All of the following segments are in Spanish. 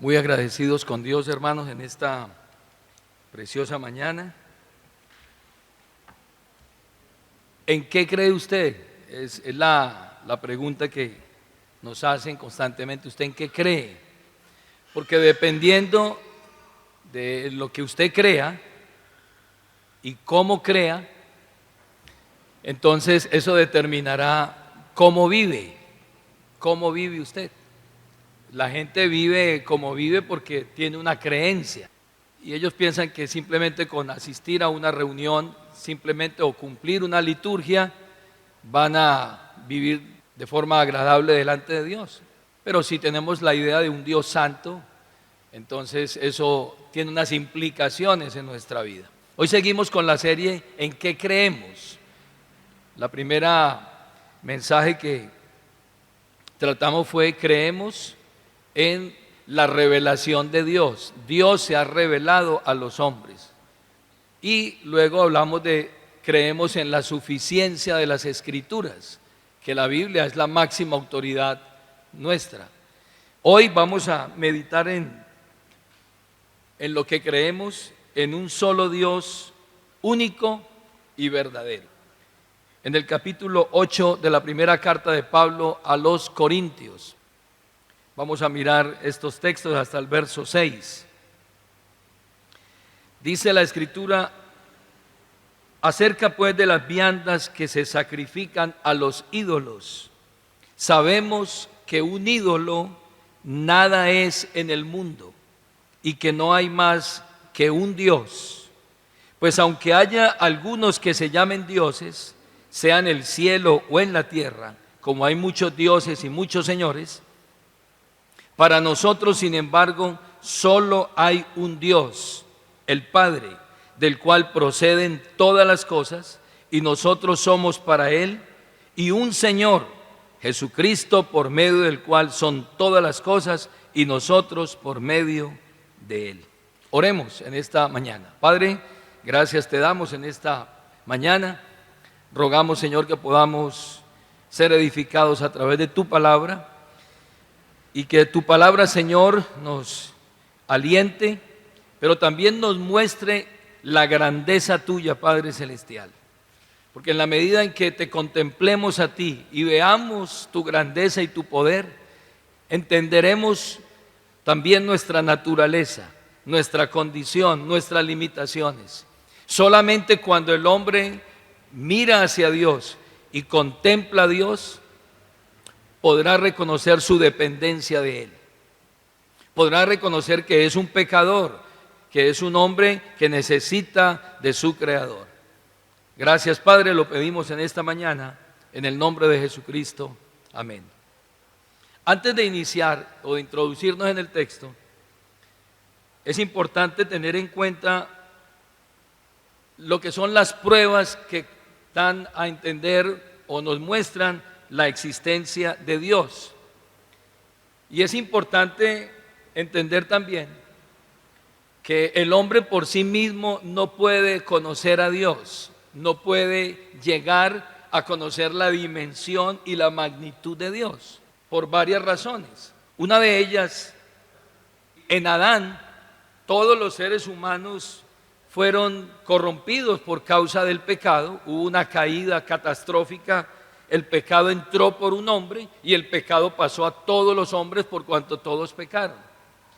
Muy agradecidos con Dios, hermanos, en esta preciosa mañana. ¿En qué cree usted? Es la pregunta que nos hacen constantemente. ¿Usted en qué cree? Porque dependiendo de lo que usted crea y cómo crea, entonces eso determinará cómo vive usted. La gente vive como vive porque tiene una creencia y ellos piensan que simplemente con asistir a una reunión, simplemente o cumplir una liturgia, van a vivir de forma agradable delante de Dios. Pero si tenemos la idea de un Dios santo, entonces eso tiene unas implicaciones en nuestra vida. Hoy seguimos con la serie ¿En qué creemos? La primera mensaje que tratamos fue creemos en la revelación de Dios. Dios se ha revelado a los hombres. Y luego hablamos de creemos en la suficiencia de las Escrituras, que la Biblia es la máxima autoridad nuestra. Hoy vamos a meditar en lo que creemos en un solo Dios único y verdadero. En el capítulo 8 de la primera carta de Pablo a los Corintios, vamos a mirar estos textos hasta el verso 6. Dice la Escritura: acerca pues de las viandas que se sacrifican a los ídolos, sabemos que un ídolo nada es en el mundo y que no hay más que un Dios. Pues aunque haya algunos que se llamen dioses, sea en el cielo o en la tierra, como hay muchos dioses y muchos señores, para nosotros, sin embargo, solo hay un Dios, el Padre, del cual proceden todas las cosas, y nosotros somos para Él, y un Señor, Jesucristo, por medio del cual son todas las cosas, y nosotros por medio de Él. Oremos en esta mañana. Padre, gracias te damos en esta mañana. Rogamos, Señor, que podamos ser edificados a través de tu palabra, y que tu palabra, Señor, nos aliente, pero también nos muestre la grandeza tuya, Padre Celestial. Porque en la medida en que te contemplemos a ti y veamos tu grandeza y tu poder, entenderemos también nuestra naturaleza, nuestra condición, nuestras limitaciones. Solamente cuando el hombre mira hacia Dios y contempla a Dios, podrá reconocer su dependencia de Él. Podrá reconocer que es un pecador, que es un hombre que necesita de su Creador. Gracias, Padre, lo pedimos en esta mañana, en el nombre de Jesucristo. Amén. Antes de iniciar o de introducirnos en el texto, es importante tener en cuenta lo que son las pruebas que dan a entender o nos muestran la existencia de Dios. Y es importante entender también que el hombre por sí mismo no puede conocer a Dios, no puede llegar a conocer la dimensión y la magnitud de Dios, por varias razones. Una de ellas, en Adán, todos los seres humanos fueron corrompidos por causa del pecado. Hubo una caída catastrófica. El pecado entró por un hombre y el pecado pasó a todos los hombres por cuanto todos pecaron.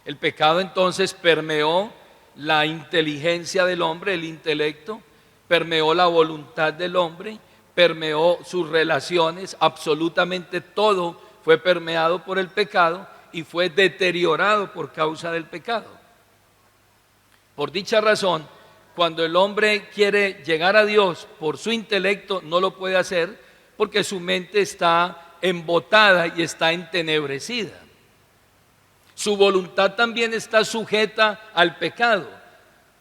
El pecado entonces permeó la inteligencia del hombre, el intelecto, permeó la voluntad del hombre, permeó sus relaciones, absolutamente todo fue permeado por el pecado y fue deteriorado por causa del pecado. Por dicha razón, cuando el hombre quiere llegar a Dios por su intelecto, no lo puede hacer, porque su mente está embotada y está entenebrecida. Su voluntad también está sujeta al pecado.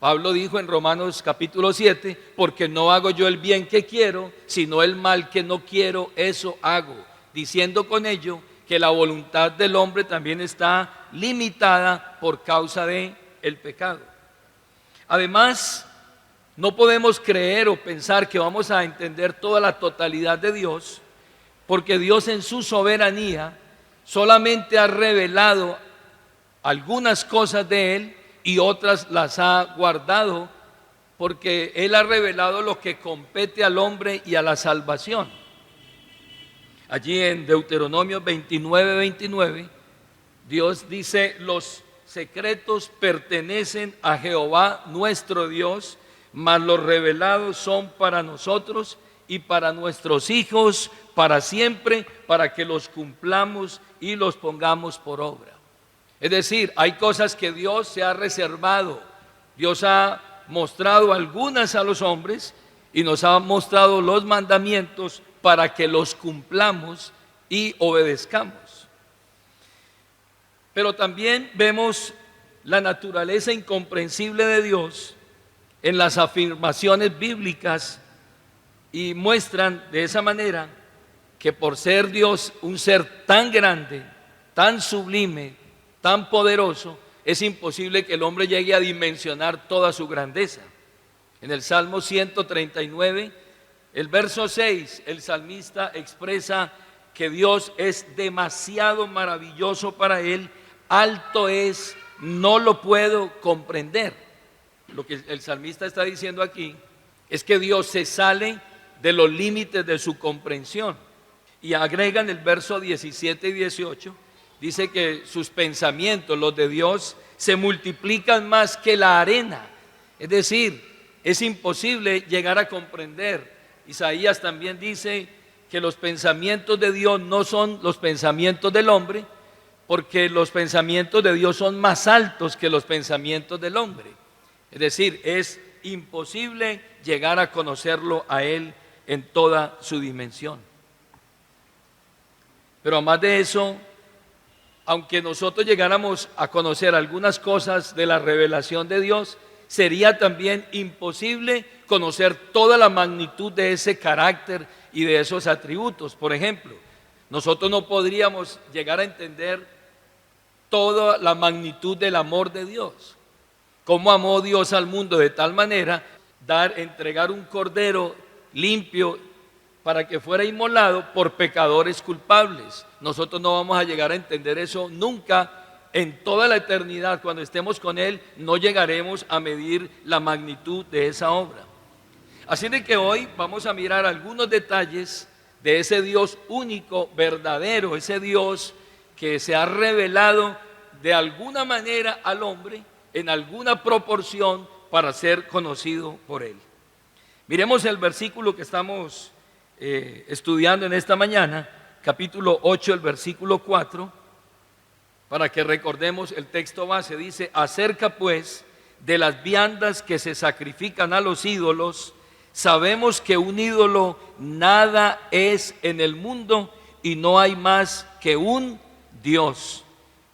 Pablo dijo en Romanos capítulo 7, porque no hago yo el bien que quiero, sino el mal que no quiero, eso hago. Diciendo con ello que la voluntad del hombre también está limitada por causa del pecado. Además, no podemos creer o pensar que vamos a entender toda la totalidad de Dios, porque Dios en su soberanía solamente ha revelado algunas cosas de Él y otras las ha guardado, porque Él ha revelado lo que compete al hombre y a la salvación. Allí en Deuteronomio 29:29, Dios dice: los secretos pertenecen a Jehová nuestro Dios, mas los revelados son para nosotros y para nuestros hijos para siempre, para que los cumplamos y los pongamos por obra. Es decir, hay cosas que Dios se ha reservado. Dios ha mostrado algunas a los hombres y nos ha mostrado los mandamientos para que los cumplamos y obedezcamos. Pero también vemos la naturaleza incomprensible de Dios en las afirmaciones bíblicas, y muestran de esa manera que por ser Dios un ser tan grande, tan sublime, tan poderoso, es imposible que el hombre llegue a dimensionar toda su grandeza. En el Salmo 139, el verso 6, el salmista expresa que Dios es demasiado maravilloso para él, alto es, no lo puedo comprender. Lo que el salmista está diciendo aquí es que Dios se sale de los límites de su comprensión. Y agrega en el verso 17 y 18, dice que sus pensamientos, los de Dios, se multiplican más que la arena. Es decir, es imposible llegar a comprender. Isaías también dice que los pensamientos de Dios no son los pensamientos del hombre, porque los pensamientos de Dios son más altos que los pensamientos del hombre. Es decir, es imposible llegar a conocerlo a Él en toda su dimensión. Pero además de eso, aunque nosotros llegáramos a conocer algunas cosas de la revelación de Dios, sería también imposible conocer toda la magnitud de ese carácter y de esos atributos. Por ejemplo, nosotros no podríamos llegar a entender toda la magnitud del amor de Dios. Cómo amó Dios al mundo de tal manera, entregar un cordero limpio para que fuera inmolado por pecadores culpables. Nosotros no vamos a llegar a entender eso nunca. En toda la eternidad, cuando estemos con Él, no llegaremos a medir la magnitud de esa obra. Así de que hoy vamos a mirar algunos detalles de ese Dios único, verdadero, ese Dios que se ha revelado de alguna manera al hombre, en alguna proporción, para ser conocido por Él. Miremos el versículo que estamos estudiando en esta mañana, capítulo 8, el versículo 4, para que recordemos el texto base. Dice: acerca pues de las viandas que se sacrifican a los ídolos, sabemos que un ídolo nada es en el mundo y no hay más que un Dios.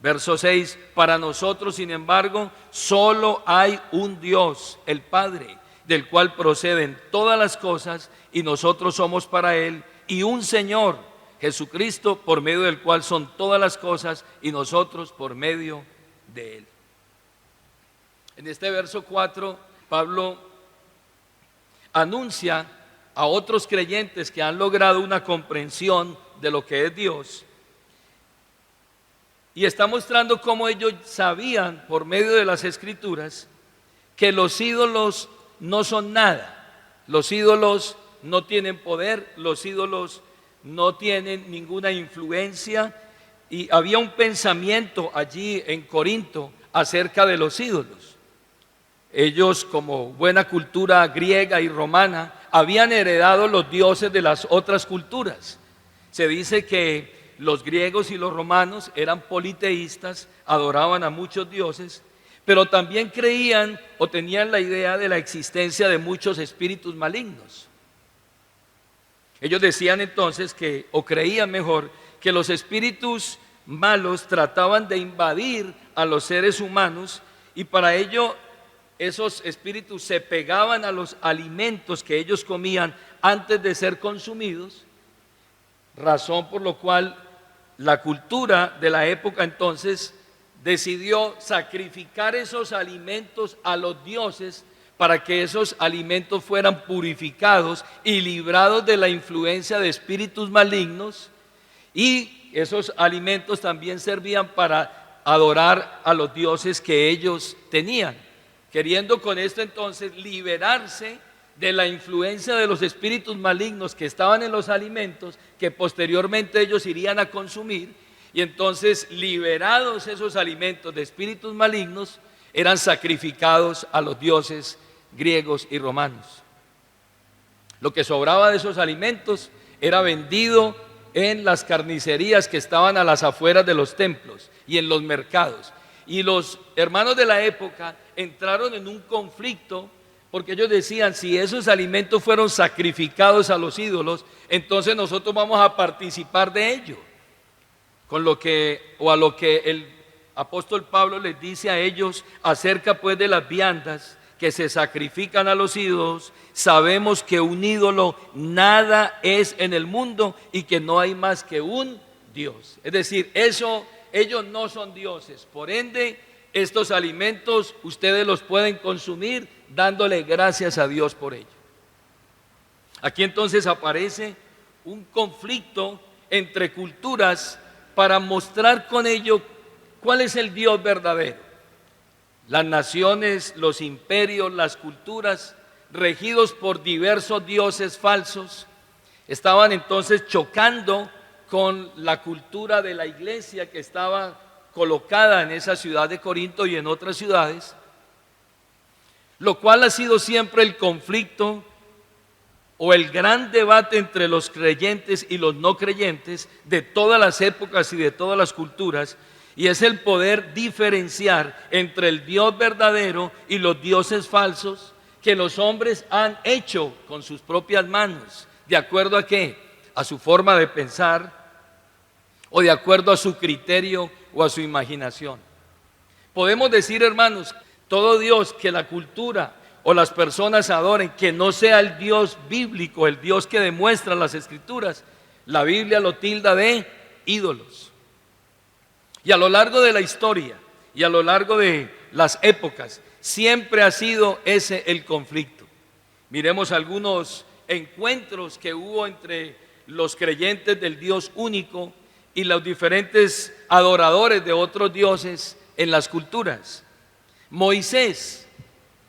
Verso 6, para nosotros, sin embargo, solo hay un Dios, el Padre, del cual proceden todas las cosas, y nosotros somos para Él, y un Señor, Jesucristo, por medio del cual son todas las cosas, y nosotros por medio de Él. En este verso 4, Pablo anuncia a otros creyentes que han logrado una comprensión de lo que es Dios, y está mostrando cómo ellos sabían por medio de las Escrituras que los ídolos no son nada. Los ídolos no tienen poder, los ídolos no tienen ninguna influencia, y había un pensamiento allí en Corinto acerca de los ídolos. Ellos, como buena cultura griega y romana, habían heredado los dioses de las otras culturas. Se dice que los griegos y los romanos eran politeístas, adoraban a muchos dioses, pero también creían o tenían la idea de la existencia de muchos espíritus malignos. Ellos decían entonces que, o creían mejor, que los espíritus malos trataban de invadir a los seres humanos, y para ello esos espíritus se pegaban a los alimentos que ellos comían antes de ser consumidos, razón por la cual la cultura de la época entonces decidió sacrificar esos alimentos a los dioses para que esos alimentos fueran purificados y librados de la influencia de espíritus malignos, y esos alimentos también servían para adorar a los dioses que ellos tenían, queriendo con esto entonces liberarse de la influencia de los espíritus malignos que estaban en los alimentos que posteriormente ellos irían a consumir. Y entonces, liberados esos alimentos de espíritus malignos, eran sacrificados a los dioses griegos y romanos. Lo que sobraba de esos alimentos era vendido en las carnicerías que estaban a las afueras de los templos y en los mercados. Y los hermanos de la época entraron en un conflicto porque ellos decían, si esos alimentos fueron sacrificados a los ídolos, entonces nosotros vamos a participar de ello. Con lo que, o a lo que el apóstol Pablo les dice a ellos acerca pues de las viandas que se sacrifican a los ídolos, sabemos que un ídolo nada es en el mundo y que no hay más que un Dios. Es decir, ellos no son dioses, por ende, estos alimentos ustedes los pueden consumir dándole gracias a Dios por ello. Aquí entonces aparece un conflicto entre culturas para mostrar con ello cuál es el Dios verdadero. Las naciones, los imperios, las culturas, regidos por diversos dioses falsos, estaban entonces chocando con la cultura de la iglesia que estaba colocada en esa ciudad de Corinto y en otras ciudades, lo cual ha sido siempre el conflicto o el gran debate entre los creyentes y los no creyentes de todas las épocas y de todas las culturas, y es el poder diferenciar entre el Dios verdadero y los dioses falsos que los hombres han hecho con sus propias manos. ¿De acuerdo a qué? A su forma de pensar o de acuerdo a su criterio o a su imaginación. Podemos decir, hermanos, todo Dios que la cultura o las personas adoren, que no sea el Dios bíblico, el Dios que demuestra las Escrituras, la Biblia lo tilda de ídolos. Y a lo largo de la historia y a lo largo de las épocas, siempre ha sido ese el conflicto. Miremos algunos encuentros que hubo entre los creyentes del Dios único y los diferentes adoradores de otros dioses en las culturas. Moisés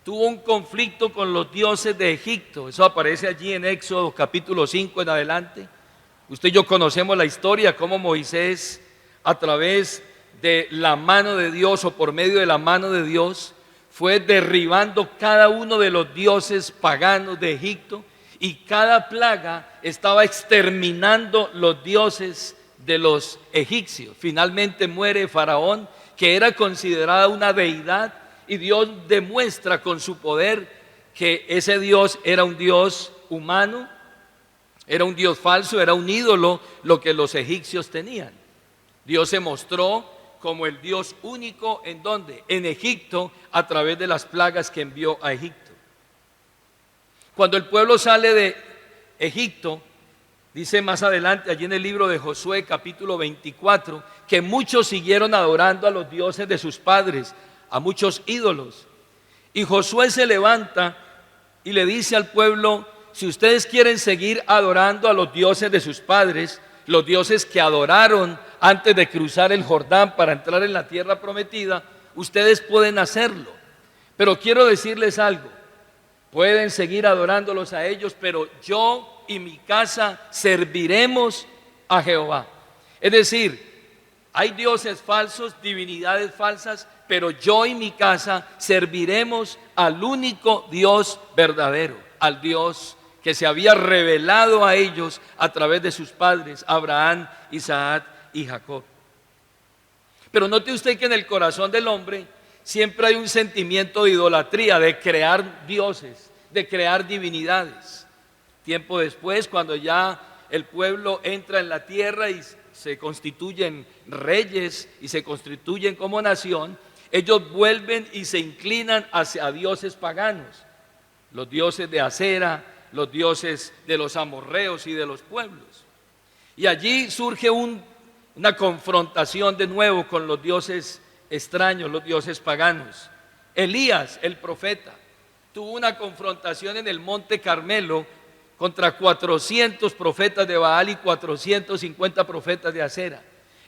tuvo un conflicto con los dioses de Egipto. Eso aparece allí en Éxodo capítulo 5 en adelante. Usted y yo conocemos la historia, cómo Moisés, a través de la mano de Dios o por medio de la mano de Dios, fue derribando cada uno de los dioses paganos de Egipto, y cada plaga estaba exterminando los dioses de los egipcios. Finalmente muere Faraón, que era considerada una deidad, y Dios demuestra con su poder que ese Dios era un Dios humano, era un Dios falso, era un ídolo lo que los egipcios tenían. Dios se mostró como el Dios único, ¿en dónde? En Egipto, a través de las plagas que envió a Egipto. Cuando el pueblo sale de Egipto, dice más adelante allí en el libro de Josué capítulo 24, que muchos siguieron adorando a los dioses de sus padres, a muchos ídolos. Y Josué se levanta y le dice al pueblo, si ustedes quieren seguir adorando a los dioses de sus padres, los dioses que adoraron antes de cruzar el Jordán para entrar en la tierra prometida, ustedes pueden hacerlo. Pero quiero decirles algo, pueden seguir adorándolos a ellos, pero yo y mi casa serviremos a Jehová. Es decir, hay dioses falsos, divinidades falsas, pero yo y mi casa serviremos al único Dios verdadero, al Dios que se había revelado a ellos a través de sus padres, Abraham, Isaac y Jacob. Pero note usted que en el corazón del hombre siempre hay un sentimiento de idolatría, de crear dioses, de crear divinidades. Tiempo después, cuando ya el pueblo entra en la tierra y se constituyen reyes y se constituyen como nación, ellos vuelven y se inclinan hacia dioses paganos, los dioses de Acera, los dioses de los amorreos y de los pueblos. Y allí surge una confrontación de nuevo con los dioses extraños, los dioses paganos. Elías, el profeta, tuvo una confrontación en el monte Carmelo contra 400 profetas de Baal y 450 profetas de Acera.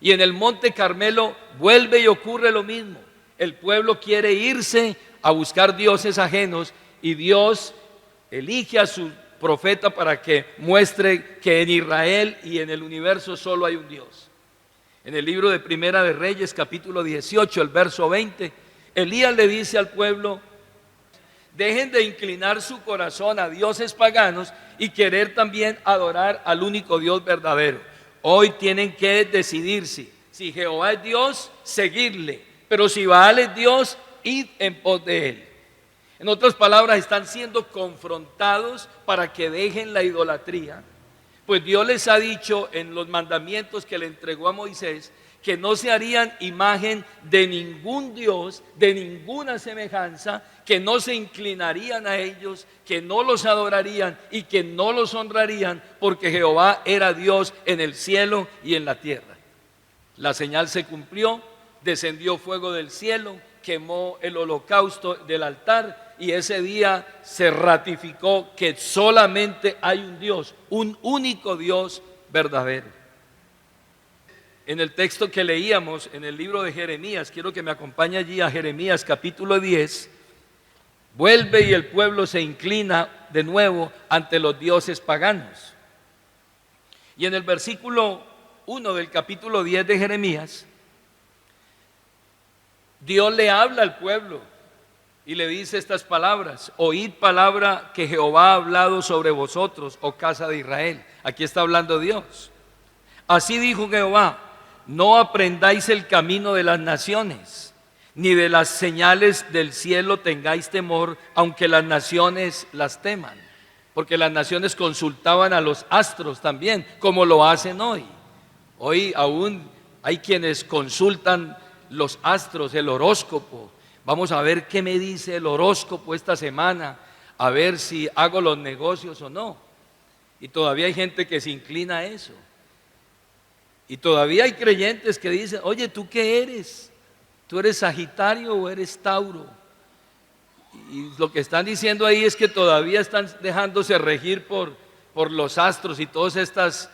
Y en el monte Carmelo vuelve y ocurre lo mismo. El pueblo quiere irse a buscar dioses ajenos y Dios elige a su profeta para que muestre que en Israel y en el universo solo hay un Dios. En el libro de Primera de Reyes, capítulo 18, el verso 20, Elías le dice al pueblo: dejen de inclinar su corazón a dioses paganos y querer también adorar al único Dios verdadero. Hoy tienen que decidirse. Si Jehová es Dios, seguirle. Pero si Baal es Dios, id en pos de él. En otras palabras, están siendo confrontados para que dejen la idolatría. Pues Dios les ha dicho en los mandamientos que le entregó a Moisés que no se harían imagen de ningún Dios, de ninguna semejanza, que no se inclinarían a ellos, que no los adorarían y que no los honrarían, porque Jehová era Dios en el cielo y en la tierra. La señal se cumplió, descendió fuego del cielo, quemó el holocausto del altar y ese día se ratificó que solamente hay un Dios, un único Dios verdadero. En el texto que leíamos en el libro de Jeremías, quiero que me acompañe allí a Jeremías capítulo 10, vuelve y el pueblo se inclina de nuevo ante los dioses paganos. Y en el versículo 1 del capítulo 10 de Jeremías, Dios le habla al pueblo y le dice estas palabras: oíd palabra que Jehová ha hablado sobre vosotros, oh casa de Israel. Aquí está hablando Dios. Así dijo Jehová: no aprendáis el camino de las naciones, ni de las señales del cielo tengáis temor, aunque las naciones las teman. Porque las naciones consultaban a los astros también, como lo hacen hoy. Hoy aún hay quienes consultan los astros, el horóscopo. Vamos a ver qué me dice el horóscopo esta semana, a ver si hago los negocios o no. Y todavía hay gente que se inclina a eso. Y todavía hay creyentes que dicen: oye, ¿tú qué eres? ¿Tú eres Sagitario o eres Tauro? Y lo que están diciendo ahí es que todavía están dejándose regir por los astros y todas estas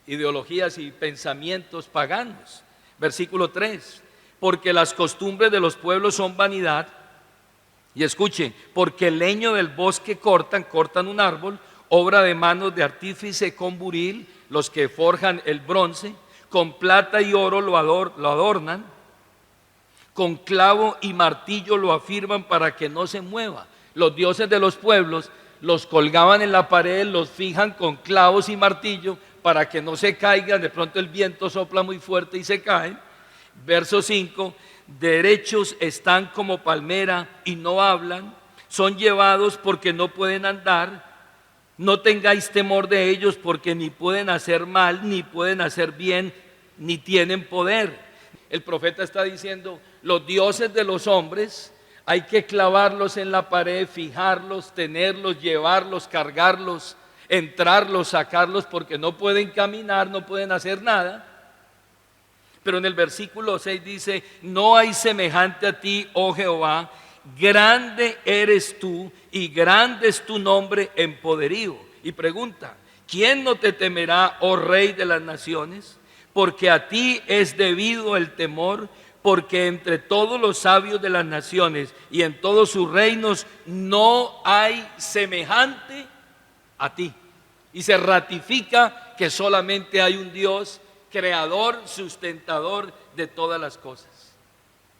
ideologías y pensamientos paganos. Versículo 3: porque las costumbres de los pueblos son vanidad. Y escuchen: porque el leño del bosque cortan un árbol, obra de manos de artífice con buril, los que forjan el bronce, con plata y oro lo adornan, con clavo y martillo lo afirman para que no se mueva. Los dioses de los pueblos los colgaban en la pared, los fijan con clavos y martillo para que no se caigan. De pronto el viento sopla muy fuerte y se caen. Verso 5: derechos están como palmera y no hablan, son llevados porque no pueden andar. No tengáis temor de ellos, porque ni pueden hacer mal, ni pueden hacer bien, ni tienen poder. El profeta está diciendo: los dioses de los hombres hay que clavarlos en la pared, fijarlos, tenerlos, llevarlos, cargarlos, entrarlos, sacarlos, porque no pueden caminar, no pueden hacer nada. Pero en el versículo 6 dice: no hay semejante a ti, oh Jehová, grande eres tú y grande es tu nombre en poderío. Y pregunta: ¿quién no te temerá, oh Rey de las naciones? Porque a ti es debido el temor, porque entre todos los sabios de las naciones y en todos sus reinos no hay semejante a ti. Y se ratifica que solamente hay un Dios creador, sustentador de todas las cosas.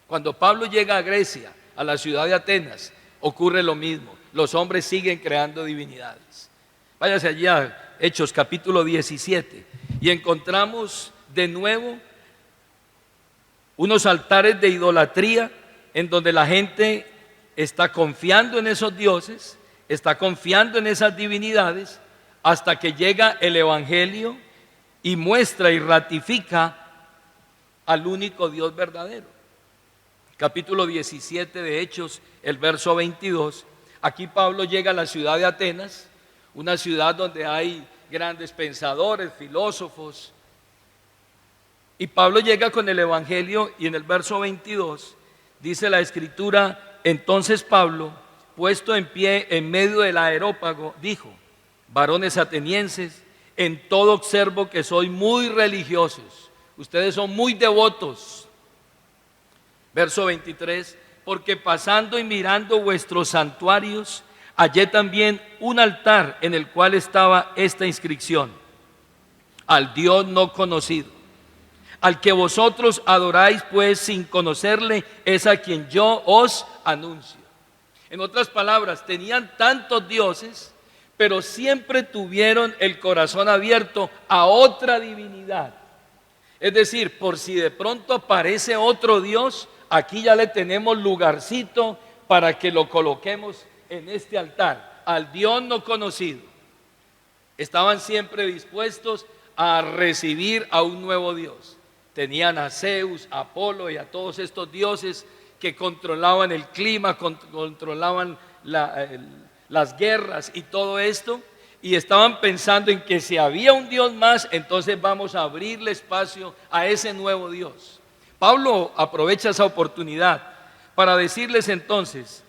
Cuando Pablo llega a Grecia, a la ciudad de Atenas, ocurre lo mismo. Los hombres siguen creando divinidades. Váyase allí a Hechos capítulo 17 y encontramos de nuevo unos altares de idolatría en donde la gente está confiando en esos dioses, está confiando en esas divinidades, hasta que llega el Evangelio y muestra y ratifica al único Dios verdadero. Capítulo 17 de Hechos, el verso 22. Aquí Pablo llega a la ciudad de Atenas, una ciudad donde hay grandes pensadores, filósofos. Y Pablo llega con el Evangelio y en el verso 22 dice la Escritura: entonces Pablo, puesto en pie en medio del areópago, dijo: varones atenienses, en todo observo que sois muy religiosos. ustedes son muy devotos. Verso 23, porque pasando y mirando vuestros santuarios, hallé también un altar en el cual estaba esta inscripción: al Dios no conocido. Al que vosotros adoráis pues sin conocerle, es a quien yo os anuncio. En otras palabras, tenían tantos dioses, pero siempre tuvieron el corazón abierto a otra divinidad. Es decir, por si de pronto aparece otro Dios, aquí ya le tenemos lugarcito para que lo coloquemos en este altar, al Dios no conocido. Estaban siempre dispuestos a recibir a un nuevo Dios. Tenían a Zeus, a Apolo y a todos estos dioses que controlaban el clima, controlaban las guerras y todo esto, y estaban pensando en que si había un Dios más, entonces vamos a abrirle espacio a ese nuevo Dios. Pablo aprovecha esa oportunidad para decirles entonces,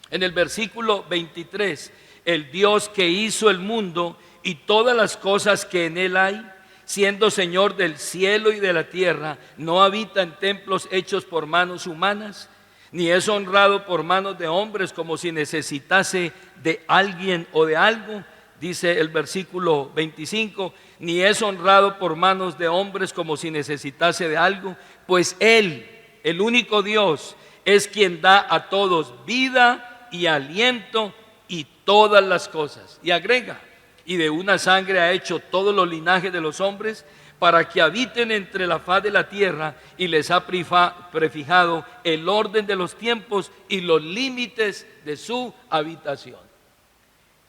en el versículo 23, el Dios que hizo el mundo y todas las cosas que en él hay, siendo Señor del cielo y de la tierra, no habita en templos hechos por manos humanas, ni es honrado por manos de hombres como si necesitase de alguien o de algo. Dice el versículo 25, ni es honrado por manos de hombres como si necesitase de algo, pues Él, el único Dios, es quien da a todos vida y aliento y todas las cosas. Y agrega, y de una sangre ha hecho todos los linajes de los hombres para que habiten entre la faz de la tierra, y les ha prefijado el orden de los tiempos y los límites de su habitación.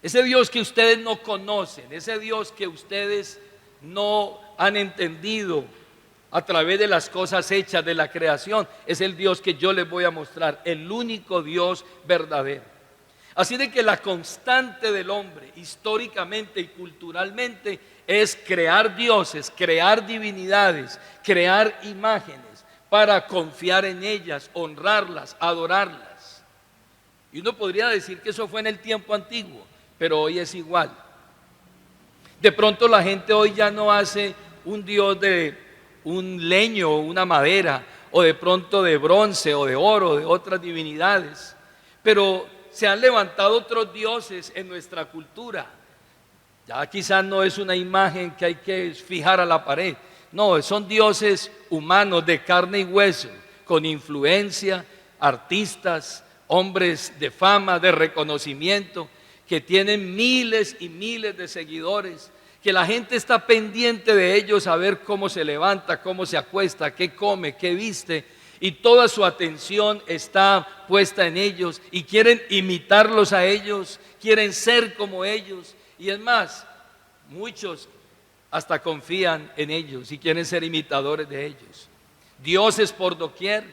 Ese Dios que ustedes no conocen, ese Dios que ustedes no han entendido a través de las cosas hechas de la creación, es el Dios que yo les voy a mostrar, el único Dios verdadero. Así de que la constante del hombre, históricamente y culturalmente, es crear dioses, crear divinidades, crear imágenes para confiar en ellas, honrarlas, adorarlas. Y uno podría decir que eso fue en el tiempo antiguo, pero hoy es igual. De pronto la gente hoy ya no hace un dios de un leño o una madera, o de pronto de bronce o de oro, de otras divinidades, pero se han levantado otros dioses en nuestra cultura. Ya quizás no es una imagen que hay que fijar a la pared, no, son dioses humanos de carne y hueso, con influencia, artistas, hombres de fama, de reconocimiento, que tienen miles y miles de seguidores, que la gente está pendiente de ellos a ver cómo se levanta, cómo se acuesta, qué come, qué viste, y toda su atención está puesta en ellos y quieren imitarlos a ellos, quieren ser como ellos, y es más, muchos hasta confían en ellos y quieren ser imitadores de ellos. Dioses por doquier,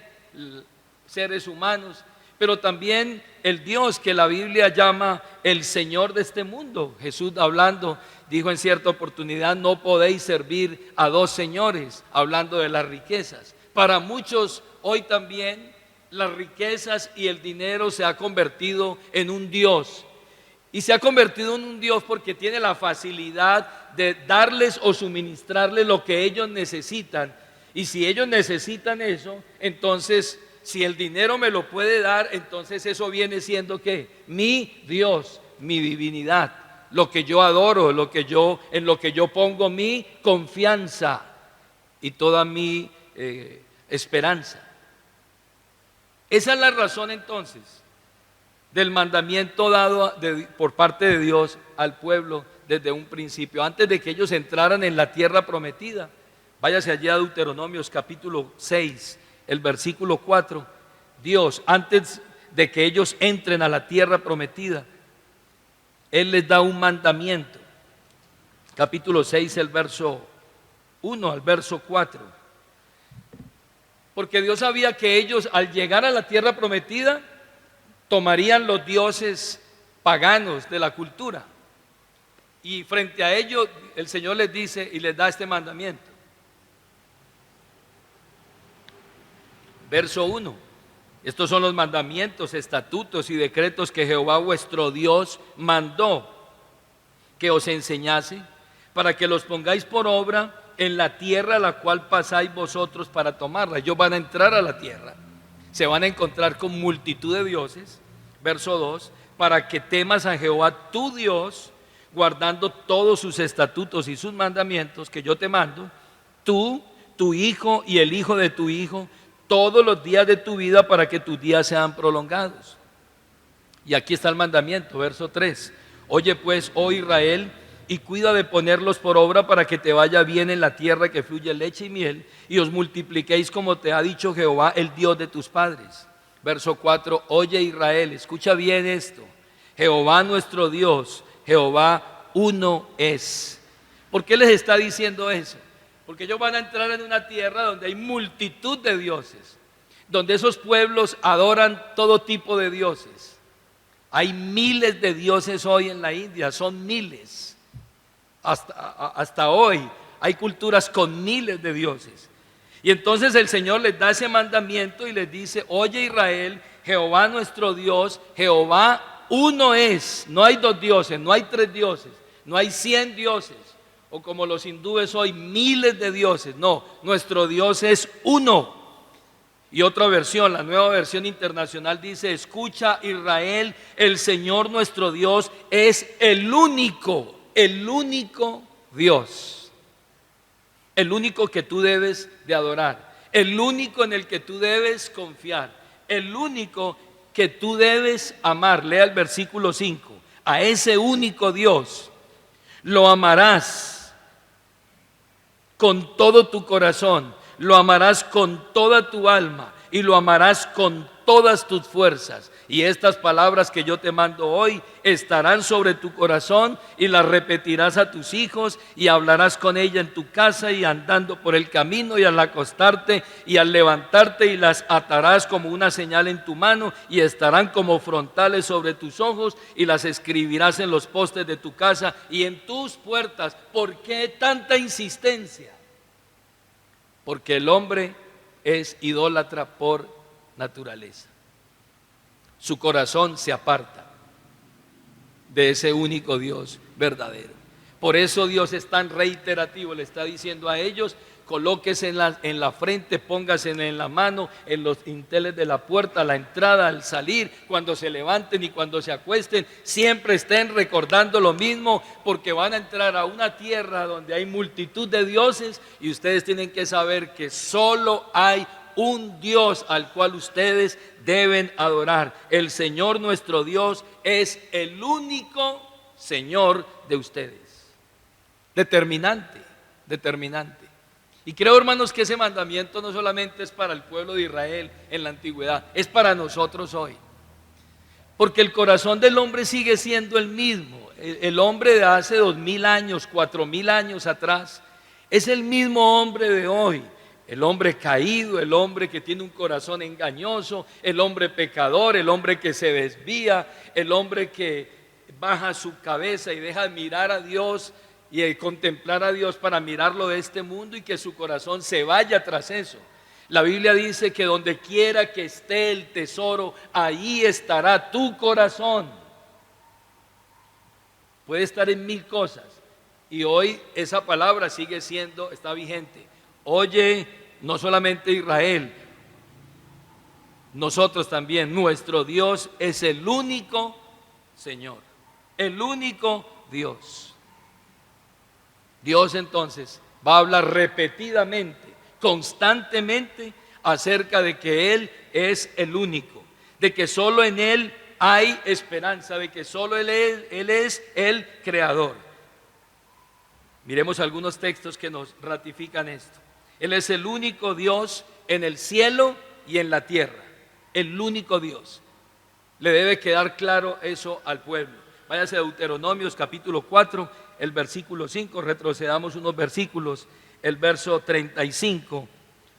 seres humanos, pero también el Dios que la Biblia llama el Señor de este mundo. Jesús hablando, dijo en cierta oportunidad, no podéis servir a dos señores, hablando de las riquezas. Para muchos hoy también las riquezas y el dinero se ha convertido en un Dios. Y se ha convertido en un Dios porque tiene la facilidad de darles o suministrarles lo que ellos necesitan. Y si ellos necesitan eso, entonces si el dinero me lo puede dar, entonces eso viene siendo ¿qué? Mi Dios, mi divinidad, lo que yo adoro, en lo que yo pongo mi confianza y toda mi esperanza. Esa es la razón entonces del mandamiento dado por parte de Dios al pueblo desde un principio, antes de que ellos entraran en la tierra prometida. Váyase allí a Deuteronomios capítulo 6, el versículo 4. Dios, antes de que ellos entren a la tierra prometida, Él les da un mandamiento. Capítulo 6, el verso 1 al verso 4. Porque Dios sabía que ellos al llegar a la tierra prometida tomarían los dioses paganos de la cultura, y frente a ellos el Señor les dice y les da este mandamiento. Verso 1: estos son los mandamientos, estatutos y decretos que Jehová vuestro Dios mandó que os enseñase, para que los pongáis por obra en la tierra a la cual pasáis vosotros para tomarla. Ellos van a entrar a la tierra, se van a encontrar con multitud de dioses, verso 2, para que temas a Jehová tu Dios, guardando todos sus estatutos y sus mandamientos que yo te mando, tú, tu hijo y el hijo de tu hijo, todos los días de tu vida, para que tus días sean prolongados. Y aquí está el mandamiento, verso 3. Oye pues, oh Israel, y cuida de ponerlos por obra para que te vaya bien en la tierra que fluye leche y miel, y os multipliquéis como te ha dicho Jehová, el Dios de tus padres. Verso 4, oye Israel, escucha bien esto. Jehová nuestro Dios, Jehová uno es. ¿Por qué les está diciendo eso? Porque ellos van a entrar en una tierra donde hay multitud de dioses, donde esos pueblos adoran todo tipo de dioses. Hay miles de dioses hoy en la India, son miles. Hasta hoy hay culturas con miles de dioses. Y entonces el Señor les da ese mandamiento y les dice, oye Israel, Jehová nuestro Dios, Jehová uno es. No hay dos dioses, no hay tres dioses, no hay 100 dioses, o como los hindúes hoy, miles de dioses. No, nuestro Dios es uno. Y otra versión, la Nueva Versión Internacional dice, escucha Israel, el Señor nuestro Dios es el único Dios, el único que tú debes de adorar, el único en el que tú debes confiar, el único que tú debes amar. Lea el versículo 5, a ese único Dios lo amarás con todo tu corazón, lo amarás con toda tu alma y lo amarás con todas tus fuerzas. Y estas palabras que yo te mando hoy estarán sobre tu corazón y las repetirás a tus hijos y hablarás con ella en tu casa y andando por el camino y al acostarte y al levantarte, y las atarás como una señal en tu mano y estarán como frontales sobre tus ojos, y las escribirás en los postes de tu casa y en tus puertas. ¿Por qué tanta insistencia? Porque el hombre es idólatra por naturaleza. Su corazón se aparta de ese único Dios verdadero. Por eso Dios es tan reiterativo, le está diciendo a ellos, colóquese en la frente, póngase en la mano, en los dinteles de la puerta, a la entrada, al salir, cuando se levanten y cuando se acuesten, siempre estén recordando lo mismo, porque van a entrar a una tierra donde hay multitud de dioses, y ustedes tienen que saber que solo hay un Dios al cual ustedes deben adorar. El Señor nuestro Dios es el único Señor de ustedes. Determinante. Y creo, hermanos, que ese mandamiento no solamente es para el pueblo de Israel en la antigüedad, es para nosotros hoy. Porque el corazón del hombre sigue siendo el mismo. El hombre de hace 2000 años, 4000 años atrás, es el mismo hombre de hoy. El hombre caído, el hombre que tiene un corazón engañoso, el hombre pecador, el hombre que se desvía, el hombre que baja su cabeza y deja de mirar a Dios y de contemplar a Dios para mirarlo de este mundo, y que su corazón se vaya tras eso. La Biblia dice que donde quiera que esté el tesoro, ahí estará tu corazón. Puede estar en 1000 cosas, y hoy esa palabra está vigente. Oye, no solamente Israel, nosotros también, nuestro Dios es el único Señor, el único Dios. Dios entonces va a hablar repetidamente, constantemente, acerca de que Él es el único, de que solo en Él hay esperanza, de que solo Él es el creador. Miremos algunos textos que nos ratifican esto. Él es el único Dios en el cielo y en la tierra, el único Dios. Le debe quedar claro eso al pueblo. Váyase a Deuteronomios capítulo 4, el versículo 5, retrocedamos unos versículos, el verso 35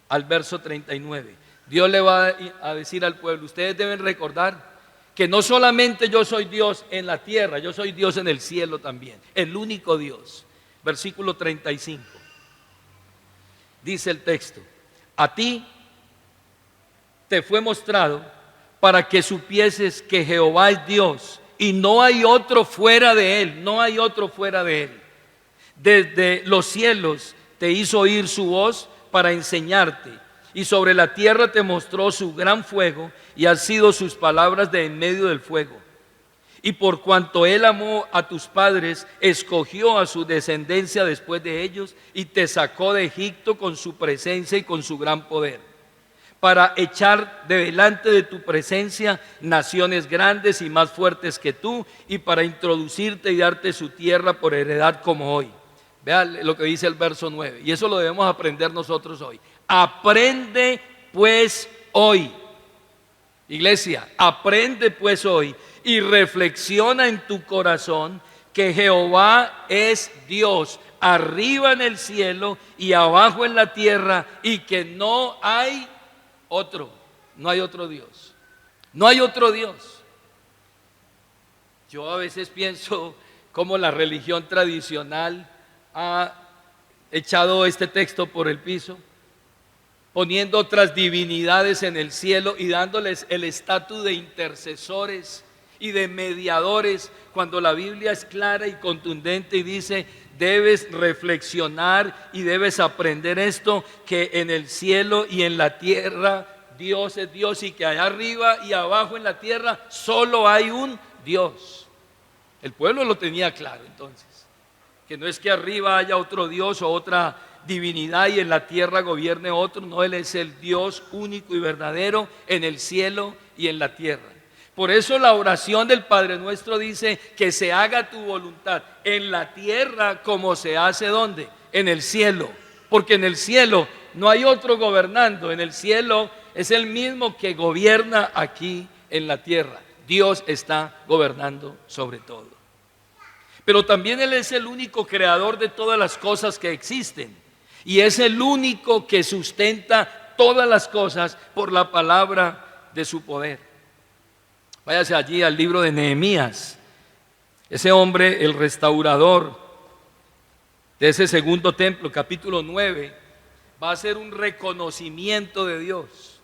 al verso 39. Dios le va a decir al pueblo, ustedes deben recordar que no solamente yo soy Dios en la tierra, yo soy Dios en el cielo también, el único Dios. Versículo 35. Dice el texto, a ti te fue mostrado para que supieses que Jehová es Dios y no hay otro fuera de Él, no hay otro fuera de Él. Desde los cielos te hizo oír su voz para enseñarte, y sobre la tierra te mostró su gran fuego, y han sido sus palabras de en medio del fuego. Y por cuanto él amó a tus padres, escogió a su descendencia después de ellos, y te sacó de Egipto con su presencia y con su gran poder, para echar de delante de tu presencia naciones grandes y más fuertes que tú, y para introducirte y darte su tierra por heredad como hoy. Vean lo que dice el verso 9, y eso lo debemos aprender nosotros hoy. Aprende pues hoy, iglesia, aprende pues hoy y reflexiona en tu corazón que Jehová es Dios, arriba en el cielo y abajo en la tierra, y que no hay otro, no hay otro Dios, no hay otro Dios. Yo a veces pienso cómo la religión tradicional ha echado este texto por el piso, poniendo otras divinidades en el cielo y dándoles el estatus de intercesores y de mediadores, cuando la Biblia es clara y contundente y dice: debes reflexionar y debes aprender esto, que en el cielo y en la tierra Dios es Dios, y que allá arriba y abajo en la tierra solo hay un Dios. El pueblo lo tenía claro entonces, que no es que arriba haya otro Dios o otra divinidad y en la tierra gobierne otro. No, Él es el Dios único y verdadero en el cielo y en la tierra. Por eso la oración del Padre Nuestro dice: que se haga tu voluntad en la tierra como se hace ¿dónde? En el cielo. Porque en el cielo no hay otro gobernando, en el cielo es el mismo que gobierna aquí en la tierra. Dios está gobernando sobre todo. Pero también Él es el único creador de todas las cosas que existen, y es el único que sustenta todas las cosas por la palabra de su poder. Váyase allí al libro de Nehemías. Ese hombre, el restaurador de ese segundo templo, capítulo 9, va a hacer un reconocimiento de Dios.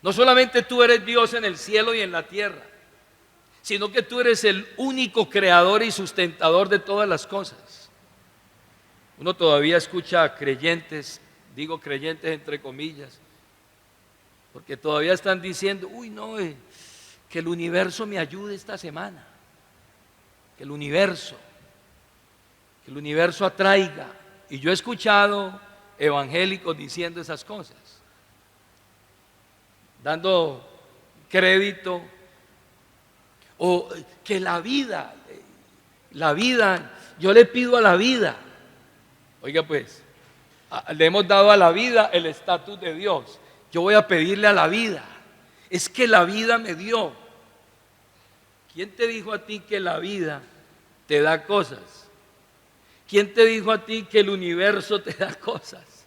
No solamente tú eres Dios en el cielo y en la tierra, sino que tú eres el único creador y sustentador de todas las cosas. Uno todavía escucha a creyentes, digo creyentes entre comillas, porque todavía están diciendo: uy, no, que el universo me ayude esta semana, que el universo atraiga. Y yo he escuchado evangélicos diciendo esas cosas, dando crédito, o que la vida, yo le pido a la vida. Oiga pues, le hemos dado a la vida el estatus de Dios. Yo voy a pedirle a la vida, es que la vida me dio. ¿Quién te dijo a ti que la vida te da cosas? ¿Quién te dijo a ti que el universo te da cosas?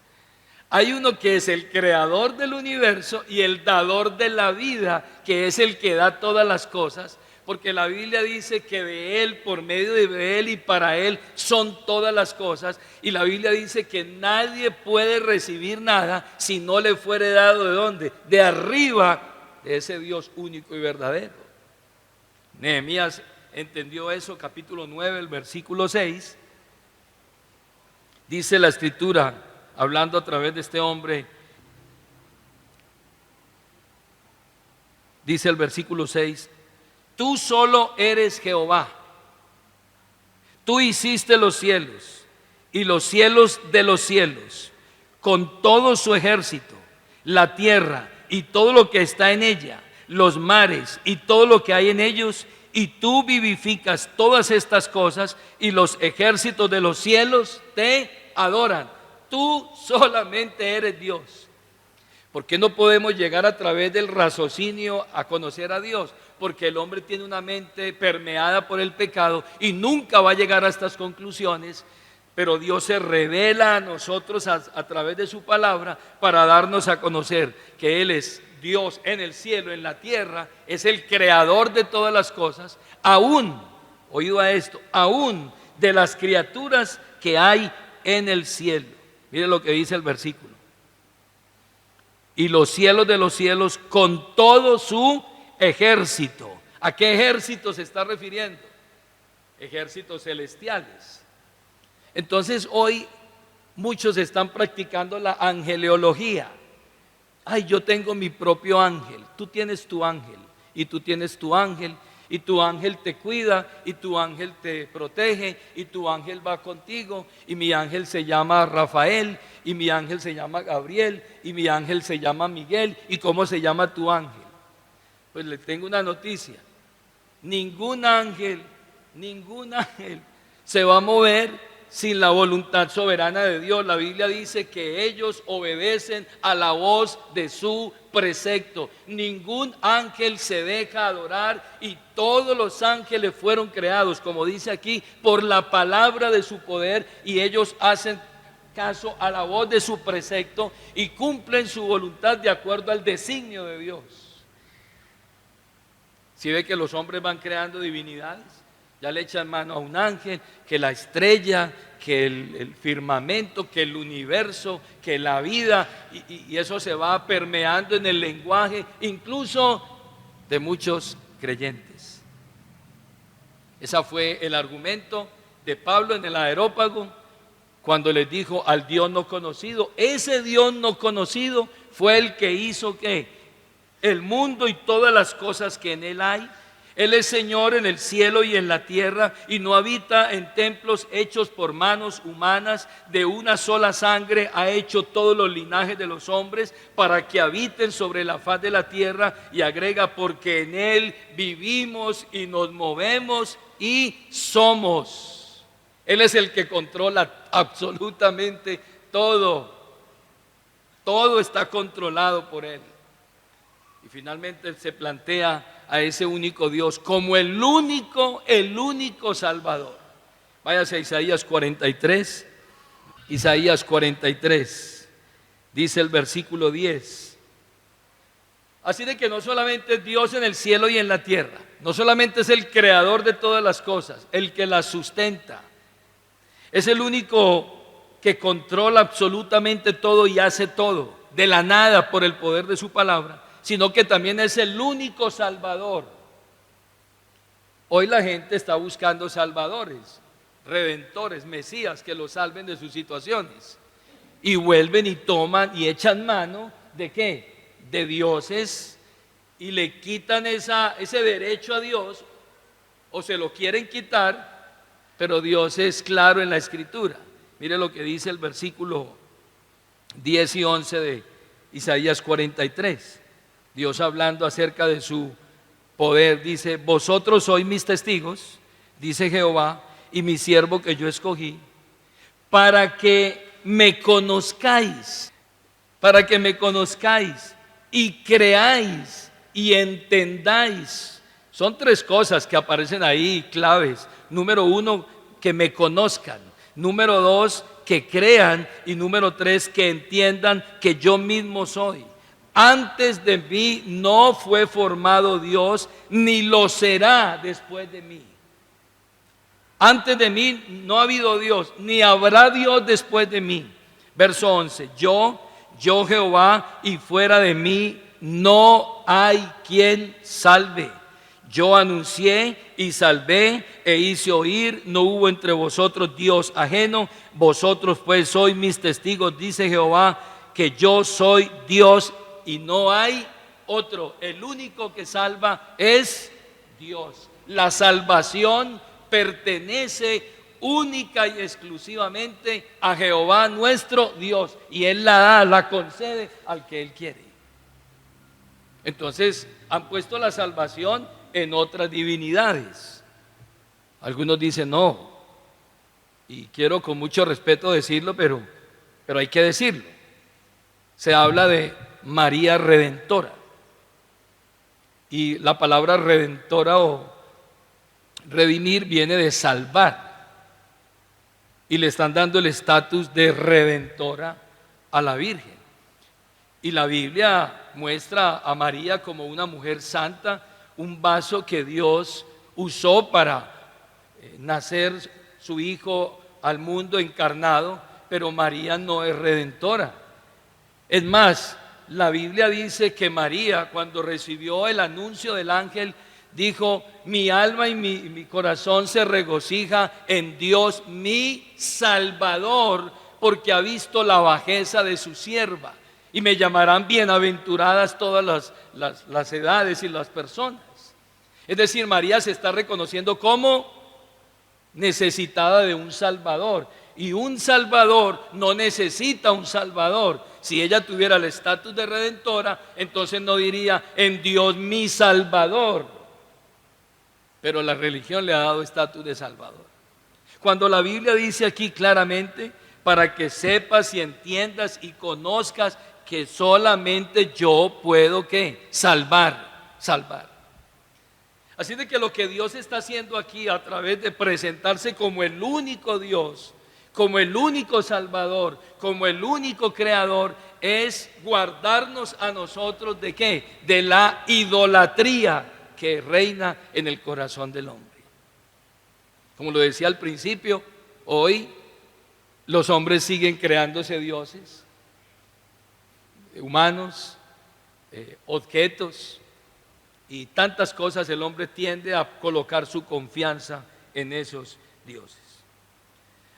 Hay uno que es el creador del universo y el dador de la vida, que es el que da todas las cosas, porque la Biblia dice que de Él, por medio de Él y para Él son todas las cosas. Y la Biblia dice que nadie puede recibir nada si no le fuere dado ¿de dónde? De arriba, de ese Dios único y verdadero. Nehemías entendió eso, capítulo 9, el versículo 6. Dice la Escritura, hablando a través de este hombre, dice el versículo 6: tú solo eres Jehová, tú hiciste los cielos y los cielos de los cielos, con todo su ejército, la tierra y todo lo que está en ella, los mares y todo lo que hay en ellos, y tú vivificas todas estas cosas, y los ejércitos de los cielos te adoran. Tú solamente eres Dios. ¿Por qué no podemos llegar a través del raciocinio a conocer a Dios? Porque el hombre tiene una mente permeada por el pecado y nunca va a llegar a estas conclusiones. Pero Dios se revela a nosotros a través de su palabra para darnos a conocer que Él es Dios en el cielo, en la tierra, es el creador de todas las cosas, aún, oído a esto, aún de las criaturas que hay en el cielo. Mire lo que dice el versículo: y los cielos de los cielos con todo su ejército. ¿A qué ejército se está refiriendo? Ejércitos celestiales. Entonces hoy muchos están practicando la angeleología. Ay, yo tengo mi propio ángel, tú tienes tu ángel, y tú tienes tu ángel, y tu ángel te cuida, y tu ángel te protege, y tu ángel va contigo, y mi ángel se llama Rafael, y mi ángel se llama Gabriel, y mi ángel se llama Miguel. ¿Y cómo se llama tu ángel? Pues le tengo una noticia: ningún ángel se va a mover sin la voluntad soberana de Dios. La Biblia dice que ellos obedecen a la voz de su precepto. Ningún ángel se deja adorar, y todos los ángeles fueron creados, como dice aquí, por la palabra de su poder, y ellos hacen caso a la voz de su precepto y cumplen su voluntad de acuerdo al designio de Dios. Si ve que los hombres van creando divinidades, ya le echan mano a un ángel, que la estrella, que el firmamento, que el universo, que la vida, y eso se va permeando en el lenguaje, incluso de muchos creyentes. Ese fue el argumento de Pablo en el Areópago, cuando les dijo al Dios no conocido. Ese Dios no conocido fue el que hizo que el mundo y todas las cosas que en él hay. Él es Señor en el cielo y en la tierra, y no habita en templos hechos por manos humanas. De una sola sangre ha hecho todos los linajes de los hombres para que habiten sobre la faz de la tierra, y agrega: porque en él vivimos y nos movemos y somos. Él es el que controla absolutamente todo. Todo está controlado por él. Y finalmente se plantea a ese único Dios como el único Salvador. Váyase a Isaías 43. Isaías 43, dice el versículo 10. Así de que no solamente es Dios en el cielo y en la tierra, no solamente es el creador de todas las cosas, el que las sustenta, es el único que controla absolutamente todo y hace todo de la nada por el poder de su palabra, sino que también es el único Salvador. Hoy la gente está buscando salvadores, redentores, mesías que los salven de sus situaciones, y vuelven y toman y echan mano ¿de qué? De dioses, y le quitan ese derecho a Dios, o se lo quieren quitar. Pero Dios es claro en la Escritura. Mire lo que dice el versículo 10 y 11 de Isaías 43. Dios, hablando acerca de su poder, dice: vosotros sois mis testigos, dice Jehová, y mi siervo que yo escogí, para que me conozcáis y creáis y entendáis. Son tres cosas que aparecen ahí, claves. Número uno, que me conozcan. Número dos, que crean. Y número tres, que entiendan que yo mismo soy. Antes de mí no fue formado Dios, ni lo será después de mí. Antes de mí no ha habido Dios, ni habrá Dios después de mí. Verso 11, yo Jehová, y fuera de mí no hay quien salve. Yo anuncié y salvé e hice oír, no hubo entre vosotros Dios ajeno. Vosotros pues sois mis testigos, dice Jehová, que yo soy Dios y no hay otro. El único que salva es Dios. La salvación pertenece única y exclusivamente a Jehová nuestro Dios, y Él la da, la concede al que Él quiere. Entonces han puesto la salvación en otras divinidades. Algunos dicen no, y quiero con mucho respeto decirlo, pero hay que decirlo. Se habla de María Redentora, y la palabra redentora o redimir viene de salvar, y le están dando el estatus de redentora a la Virgen. Y la Biblia muestra a María como una mujer santa, un vaso que Dios usó para nacer su Hijo al mundo encarnado, pero María no es redentora. Es más, la Biblia dice que María, cuando recibió el anuncio del ángel, dijo: mi alma y mi corazón se regocija en Dios mi Salvador, porque ha visto la bajeza de su sierva, y me llamarán bienaventuradas todas las edades y las personas. Es decir, María se está reconociendo como necesitada de un Salvador, y un Salvador no necesita un Salvador. Si ella tuviera el estatus de redentora, entonces no diría en Dios mi Salvador, pero la religión le ha dado estatus de Salvador. Cuando la Biblia dice aquí claramente, para que sepas y entiendas y conozcas que solamente yo puedo ¿qué? Salvar. Así de que lo que Dios está haciendo aquí a través de presentarse como el único Dios, como el único Salvador, como el único Creador, es guardarnos a nosotros ¿de qué? De la idolatría que reina en el corazón del hombre. Como lo decía al principio, hoy los hombres siguen creándose dioses, humanos, objetos y tantas cosas. El hombre tiende a colocar su confianza en esos dioses.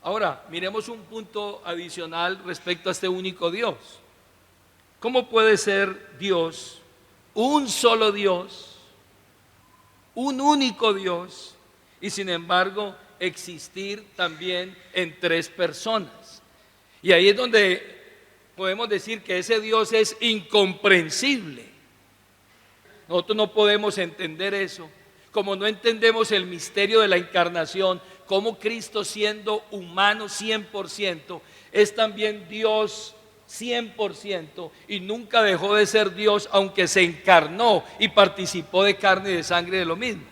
Ahora, miremos un punto adicional respecto a este único Dios. ¿Cómo puede ser Dios, un solo Dios, un único Dios, y sin embargo existir también en tres personas? Y ahí es donde podemos decir que ese Dios es incomprensible. Nosotros no podemos entender eso, como no entendemos el misterio de la encarnación, como Cristo siendo humano 100%, es también Dios 100%, y nunca dejó de ser Dios, aunque se encarnó y participó de carne y de sangre de lo mismo.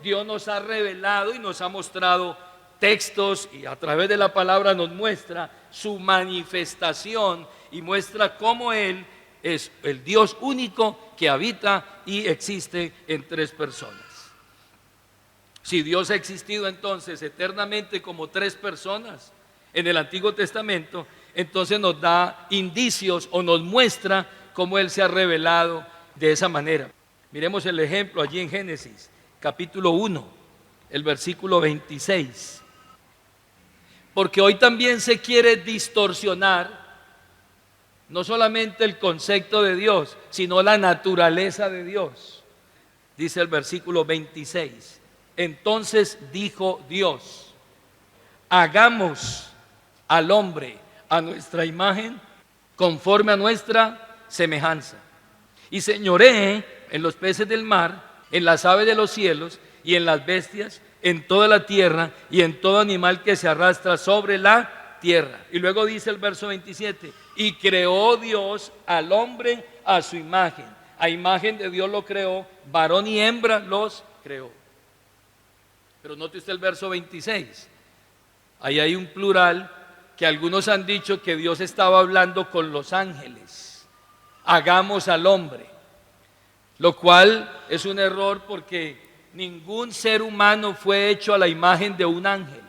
Dios nos ha revelado y nos ha mostrado textos, y a través de la palabra nos muestra su manifestación y muestra cómo Él es el Dios único que habita y existe en tres personas. Si Dios ha existido entonces eternamente como tres personas en el Antiguo Testamento, entonces nos da indicios o nos muestra cómo Él se ha revelado de esa manera. Miremos el ejemplo allí en Génesis, capítulo 1, el versículo 26. Porque hoy también se quiere distorsionar no solamente el concepto de Dios, sino la naturaleza de Dios. Dice el versículo 26. Entonces dijo Dios: hagamos al hombre a nuestra imagen, conforme a nuestra semejanza, y señoree en los peces del mar, en las aves de los cielos y en las bestias, en toda la tierra y en todo animal que se arrastra sobre la tierra. Y luego dice el verso 27, y creó Dios al hombre a su imagen. A imagen de Dios lo creó, varón y hembra los creó. Pero note usted el verso 26. Ahí hay un plural que algunos han dicho que Dios estaba hablando con los ángeles. Hagamos al hombre. Lo cual es un error, porque ningún ser humano fue hecho a la imagen de un ángel.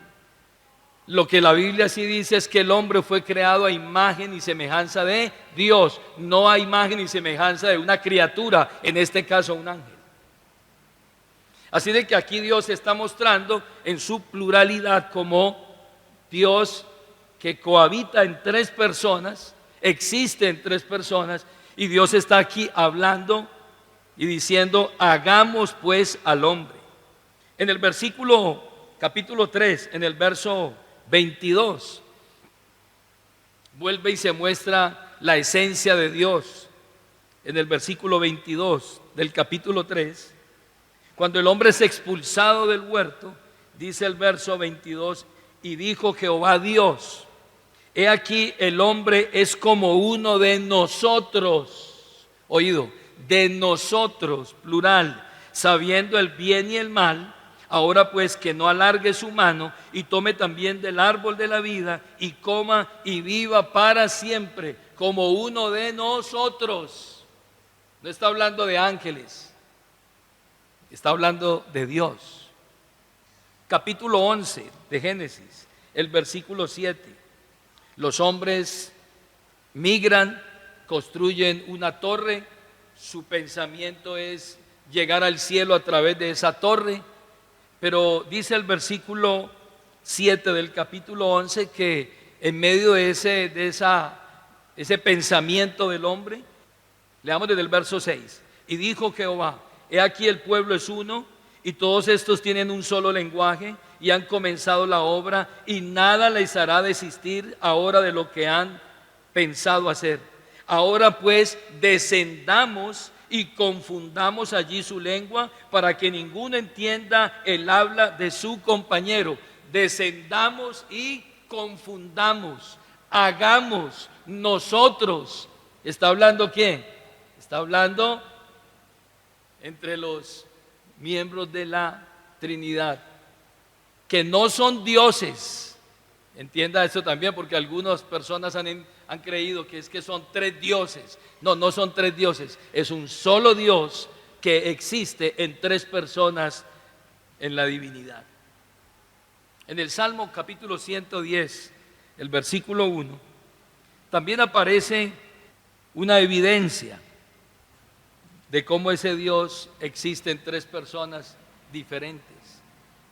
Lo que la Biblia sí dice es que el hombre fue creado a imagen y semejanza de Dios, no a imagen y semejanza de una criatura, en este caso un ángel. Así de que aquí Dios se está mostrando en su pluralidad como Dios que cohabita en tres personas, existe en tres personas, y Dios está aquí hablando y diciendo: hagamos pues al hombre. En el versículo capítulo 3, en el verso 22, vuelve y se muestra la esencia de Dios. En el versículo 22 del capítulo 3, cuando el hombre es expulsado del huerto, dice el verso 22, y dijo Jehová Dios: he aquí el hombre es como uno de nosotros, oído, de nosotros, plural, sabiendo el bien y el mal. Ahora pues que no alargue su mano y tome también del árbol de la vida y coma y viva para siempre, como uno de nosotros. No está hablando de ángeles, está hablando de Dios. Capítulo 11 de Génesis, el versículo 7. Los hombres migran, construyen una torre, su pensamiento es llegar al cielo a través de esa torre. Pero dice el versículo 7 del capítulo 11 que en medio de ese pensamiento del hombre. Leamos desde el verso 6. Y dijo Jehová: he aquí el pueblo es uno, y todos estos tienen un solo lenguaje, y han comenzado la obra, y nada les hará desistir ahora de lo que han pensado hacer. Ahora pues descendamos y confundamos allí su lengua, para que ninguno entienda el habla de su compañero. Descendamos y confundamos, hagamos nosotros. ¿Está hablando quién? Está hablando entre los miembros de la Trinidad, que no son dioses. Entienda eso también, porque algunas personas han creído que es que son tres dioses. No, no son tres dioses, es un solo Dios que existe en tres personas en la divinidad. En el Salmo capítulo 110, el versículo 1, también aparece una evidencia de cómo ese Dios existe en tres personas diferentes.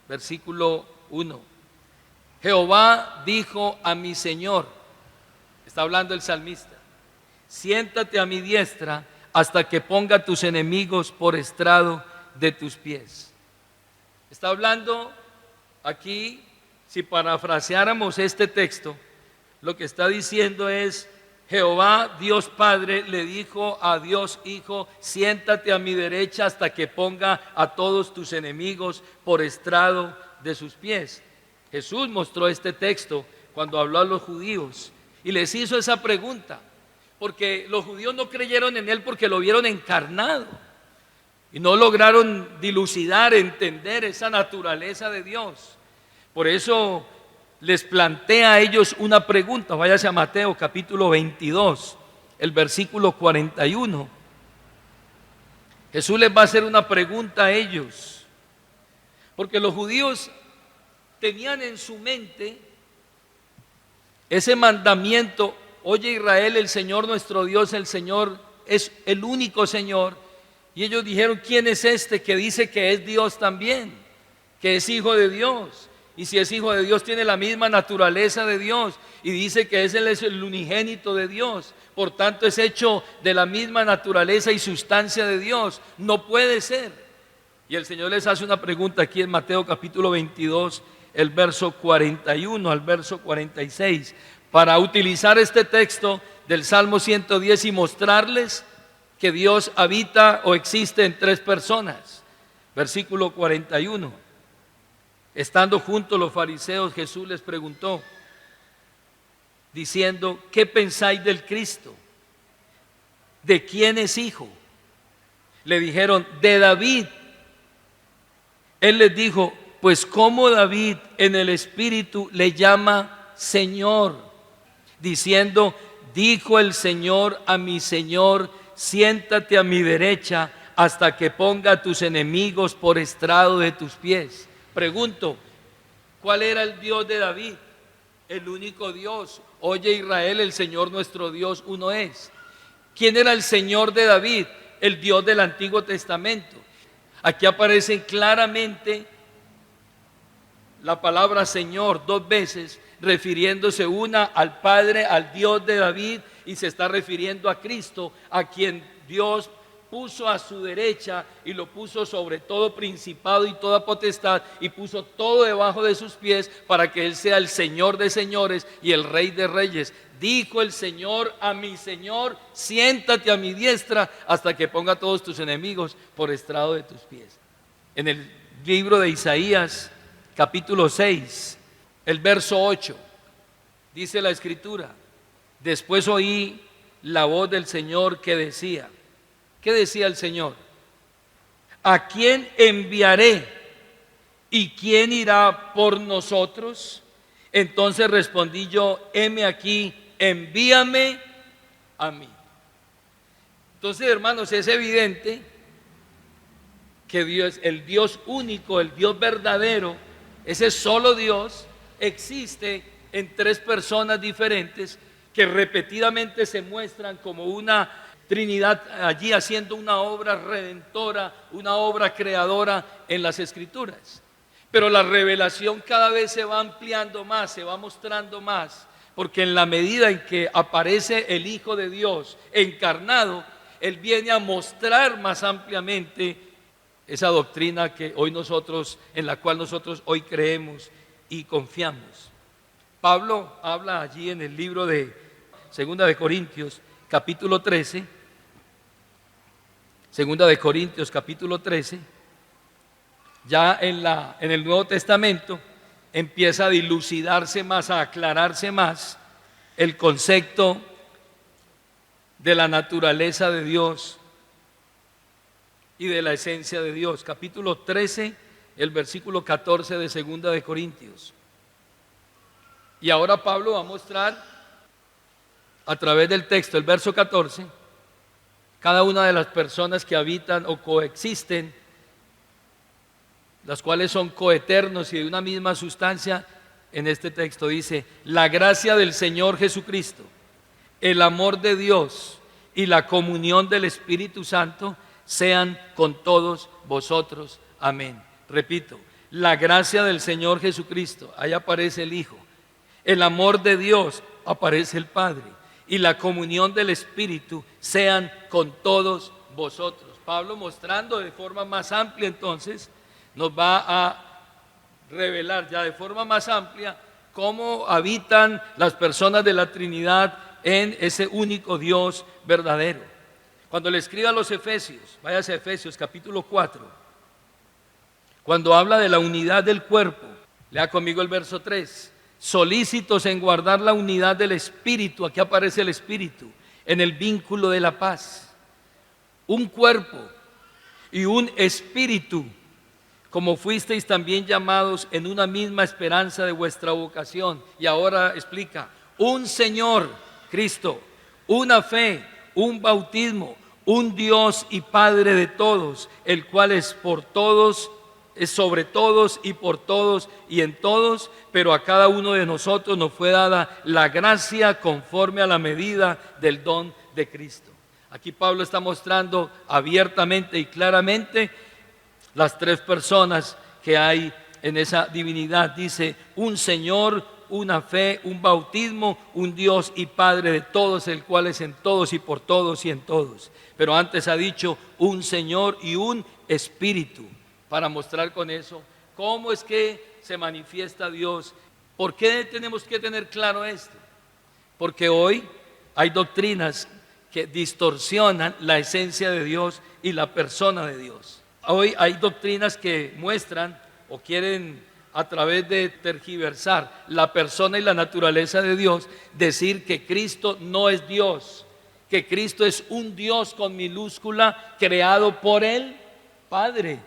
Versículo 1. Jehová dijo a mi Señor, está hablando el salmista: siéntate a mi diestra hasta que ponga tus enemigos por estrado de tus pies. Está hablando aquí, si parafraseáramos este texto, lo que está diciendo es: Jehová Dios Padre le dijo a Dios Hijo: siéntate a mi derecha hasta que ponga a todos tus enemigos por estrado de sus pies. Jesús mostró este texto cuando habló a los judíos y les hizo esa pregunta, porque los judíos no creyeron en él porque lo vieron encarnado y no lograron dilucidar, entender esa naturaleza de Dios. Por eso les plantea a ellos una pregunta. Váyase a Mateo capítulo 22, el versículo 41. Jesús les va a hacer una pregunta a ellos, porque los judíos tenían en su mente ese mandamiento: oye Israel, el Señor nuestro Dios, el Señor es el único Señor. Y ellos dijeron: ¿quién es este que dice que es Dios también, que es hijo de Dios? Y si es hijo de Dios, tiene la misma naturaleza de Dios, y dice que Él es el unigénito de Dios, por tanto es hecho de la misma naturaleza y sustancia de Dios. No puede ser. Y el Señor les hace una pregunta aquí en Mateo capítulo 22, el verso 41 al verso 46, para utilizar este texto del Salmo 110 y mostrarles que Dios habita o existe en tres personas. Versículo 41. Estando juntos los fariseos, Jesús les preguntó, diciendo: ¿qué pensáis del Cristo? ¿De quién es hijo? Le dijeron: de David. Él les dijo: pues cómo David en el Espíritu le llama Señor, diciendo: dijo el Señor a mi Señor: siéntate a mi derecha hasta que ponga a tus enemigos por estrado de tus pies. Pregunto, ¿cuál era el Dios de David? El único Dios. Oye Israel, el Señor nuestro Dios uno es. ¿Quién era el Señor de David? El Dios del Antiguo Testamento. Aquí aparece claramente la palabra Señor dos veces, refiriéndose una al Padre, al Dios de David, y se está refiriendo a Cristo, a quien Dios puso a su derecha y lo puso sobre todo principado y toda potestad, y puso todo debajo de sus pies para que Él sea el Señor de señores y el Rey de reyes. Dijo el Señor a mi Señor: siéntate a mi diestra hasta que ponga a todos tus enemigos por estrado de tus pies. En el libro de Isaías capítulo 6, el verso 8, dice la Escritura: después oí la voz del Señor que decía. ¿Qué decía el Señor? ¿A quién enviaré? ¿Y quién irá por nosotros? Entonces respondí yo: heme aquí, envíame a mí. Entonces, hermanos, es evidente que Dios, el Dios único, el Dios verdadero, ese solo Dios, existe en tres personas diferentes que repetidamente se muestran como una Trinidad allí haciendo una obra redentora, una obra creadora en las Escrituras. Pero la revelación cada vez se va ampliando más, se va mostrando más, porque en la medida en que aparece el Hijo de Dios encarnado, Él viene a mostrar más ampliamente esa doctrina que hoy nosotros, en la cual nosotros hoy creemos y confiamos. Pablo habla allí en el libro de Segunda de Corintios, capítulo 13, Segunda de Corintios, capítulo 13, ya en el Nuevo Testamento empieza a dilucidarse más, a aclararse más el concepto de la naturaleza de Dios y de la esencia de Dios. Capítulo 13, el versículo 14 de Segunda de Corintios. Y ahora Pablo va a mostrar a través del texto, el verso 14, cada una de las personas que habitan o coexisten, las cuales son coeternos y de una misma sustancia. En este texto dice: la gracia del Señor Jesucristo, el amor de Dios y la comunión del Espíritu Santo sean con todos vosotros. Amén. Repito, la gracia del Señor Jesucristo, ahí aparece el Hijo, el amor de Dios, aparece el Padre, y la comunión del Espíritu sean con todos vosotros. Pablo, mostrando de forma más amplia, entonces nos va a revelar ya de forma más amplia cómo habitan las personas de la Trinidad en ese único Dios verdadero. Cuando le escribe a los Efesios, váyase a Efesios capítulo 4, cuando habla de la unidad del cuerpo, lea conmigo el verso 3: solícitos en guardar la unidad del Espíritu. Aquí aparece el Espíritu, en el vínculo de la paz. Un cuerpo y un espíritu, como fuisteis también llamados en una misma esperanza de vuestra vocación. Y ahora explica: un Señor, Cristo, una fe, un bautismo, un Dios y Padre de todos, el cual es por todos, es sobre todos y por todos y en todos, pero a cada uno de nosotros nos fue dada la gracia conforme a la medida del don de Cristo. Aquí Pablo está mostrando abiertamente y claramente las tres personas que hay en esa divinidad. Dice: un Señor, una fe, un bautismo, un Dios y Padre de todos, el cual es en todos y por todos y en todos. Pero antes ha dicho un Señor y un Espíritu, para mostrar con eso cómo es que se manifiesta Dios. ¿Por qué tenemos que tener claro esto? Porque hoy hay doctrinas que distorsionan la esencia de Dios y la persona de Dios. Hoy hay doctrinas que muestran o quieren, a través de tergiversar la persona y la naturaleza de Dios, decir que Cristo no es Dios, que Cristo es un Dios con minúscula, creado por el Padre.